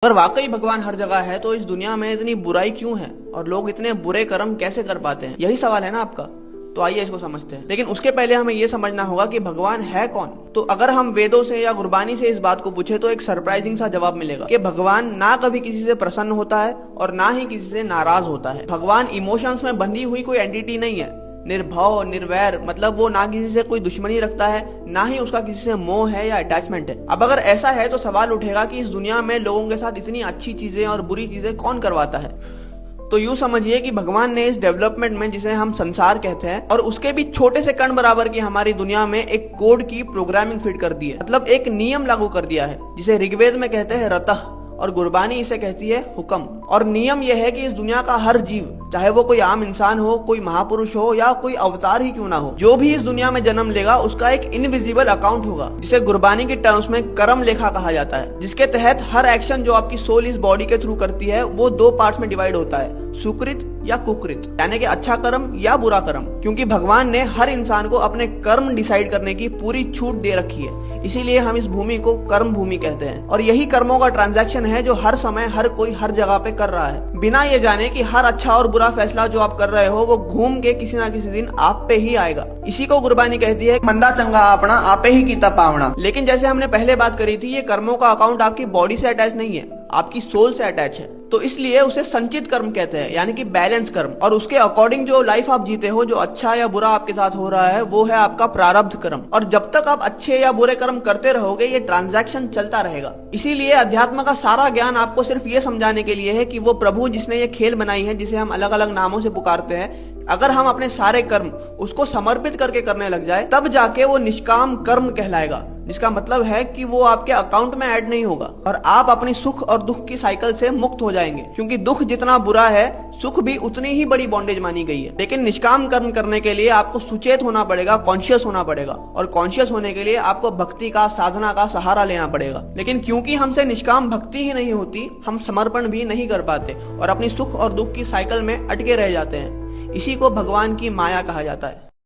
अगर वाकई भगवान हर जगह है तो इस दुनिया में इतनी बुराई क्यों है और लोग इतने बुरे कर्म कैसे कर पाते हैं? यही सवाल है ना आपका। तो आइए इसको समझते हैं, लेकिन उसके पहले हमें यह समझना होगा कि भगवान है कौन। तो अगर हम वेदों से या गुरबानी से इस बात को पूछे तो एक सरप्राइजिंग सा जवाब मिलेगा कि भगवान ना कभी किसी से प्रसन्न होता है और ना ही किसी से नाराज होता है। भगवान इमोशंस में बंधी हुई कोई एंटिटी नहीं है। निर्भव निर्वैर मतलब वो ना किसी से कोई दुश्मनी रखता है, ना ही उसका किसी से मोह है या अटैचमेंट है। अब अगर ऐसा है तो सवाल उठेगा कि इस दुनिया में लोगों के साथ इतनी अच्छी चीजें और बुरी चीजें कौन करवाता है। तो यूं समझिए कि भगवान ने इस डेवलपमेंट में, जिसे हम संसार कहते हैं, और उसके भी छोटे से कण बराबर की हमारी दुनिया में एक कोड की प्रोग्रामिंग फिट कर दी है। मतलब एक नियम लागू कर दिया है, जिसे ऋग्वेद में कहते हैं रतः और गुरबानी इसे कहती है हुक्म। और नियम यह है कि इस दुनिया का हर जीव, चाहे वो कोई आम इंसान हो, कोई महापुरुष हो या कोई अवतार ही क्यों ना हो, जो भी इस दुनिया में जन्म लेगा उसका एक इनविजिबल अकाउंट होगा, जिसे गुरबानी के टर्म्स में कर्म लेखा कहा जाता है। जिसके तहत हर एक्शन जो आपकी सोल इस बॉडी के थ्रू करती है वो दो पार्ट्स में डिवाइड होता है, सुकृत या कुकृत, यानी कि अच्छा कर्म या बुरा कर्म। क्योंकि भगवान ने हर इंसान को अपने कर्म डिसाइड करने की पूरी छूट दे रखी है, इसीलिए हम इस भूमि को कर्म भूमि कहते हैं। और यही कर्मों का ट्रांजैक्शन है जो हर समय हर कोई हर जगह पे कर रहा है, बिना ये जाने कि हर अच्छा और बुरा फैसला जो आप कर रहे हो वो घूम के किसी ना किसी दिन आप पे ही आएगा। इसी को गुरबानी कहती है मंदा चंगा आपना आपे ही कीता पावना। लेकिन जैसे हमने पहले बात करी थी, ये कर्मों का अकाउंट आपकी बॉडी से अटैच नहीं है, आपकी सोल से अटैच है। तो इसलिए उसे संचित कर्म कहते हैं, यानी कि बैलेंस कर्म। और उसके अकॉर्डिंग जो लाइफ आप जीते हो, जो अच्छा या बुरा आपके साथ हो रहा है, वो है आपका प्रारब्ध कर्म। और जब तक आप अच्छे या बुरे कर्म करते रहोगे ये ट्रांजैक्शन चलता रहेगा। इसीलिए अध्यात्म का सारा ज्ञान आपको सिर्फ ये समझाने के लिए है कि वो प्रभु जिसने ये खेल बनाई है, जिसे हम अलग अलग नामों से पुकारते हैं, अगर हम अपने सारे कर्म उसको समर्पित करके करने लग जाए तब जाके वो निष्काम कर्म कहलाएगा। जिसका मतलब है कि वो आपके अकाउंट में ऐड नहीं होगा और आप अपनी सुख और दुख की साइकिल से मुक्त हो जाएंगे। क्योंकि दुख जितना बुरा है, सुख भी उतनी ही बड़ी बॉन्डेज मानी गई है। लेकिन निष्काम कर्म करने के लिए आपको सुचेत होना पड़ेगा, कॉन्शियस होना पड़ेगा। और कॉन्शियस होने के लिए आपको भक्ति का, साधना का सहारा लेना पड़ेगा। लेकिन क्योंकि हमसे निष्काम भक्ति ही नहीं होती, हम समर्पण भी नहीं कर पाते और अपनी सुख और दुख की साइकिल में अटके रह जाते हैं। इसी को भगवान की माया कहा जाता है।